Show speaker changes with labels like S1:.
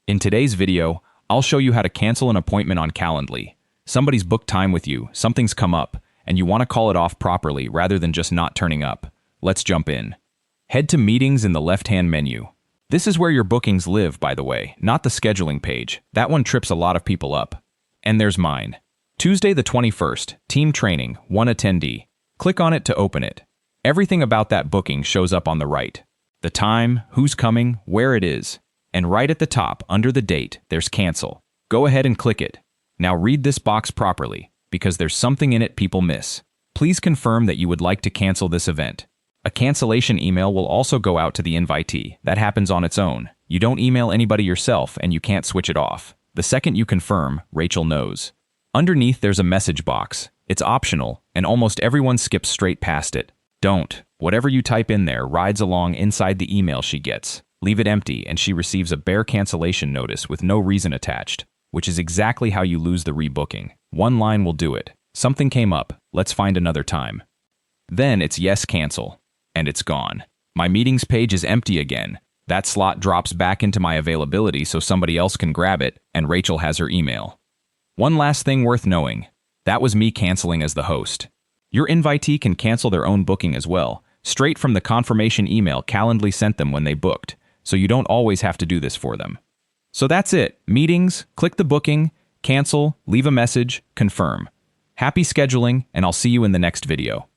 S1: In today's video, I'll show you how to cancel an appointment on Calendly. Somebody's booked time with you, something's come up, and you want to call it off properly rather than just not turning up. Let's jump in. Head to Meetings in the left-hand menu. This is where your bookings live, by the way, not the scheduling page. That one trips a lot of people up. And there's mine. Tuesday the 21st, team training, 1 attendee. Click on it to open it. Everything about that booking shows up on the right. The time, who's coming, where it is. And right at the top, under the date, there's cancel. Go ahead and click it. Now read this box properly, because there's something in it people miss. Please confirm that you would like to cancel this event. A cancellation email will also go out to the invitee. That happens on its own. You don't email anybody yourself and you can't switch it off. The second you confirm, Rachel knows. Underneath there's a message box. It's optional, and almost everyone skips straight past it. Don't. Whatever you type in there rides along inside the email she gets. Leave it empty and she receives a bare cancellation notice with no reason attached, which is exactly how you lose the rebooking. One line will do it. Something came up. Let's find another time. Then it's yes, cancel. And it's gone. My meetings page is empty again. That slot drops back into my availability so somebody else can grab it, and Rachel has her email. One last thing worth knowing. That was me canceling as the host. Your invitee can cancel their own booking as well, straight from the confirmation email Calendly sent them when they booked, so you don't always have to do this for them. So that's it. Meetings, click the booking, cancel, leave a message, confirm. Happy scheduling, and I'll see you in the next video.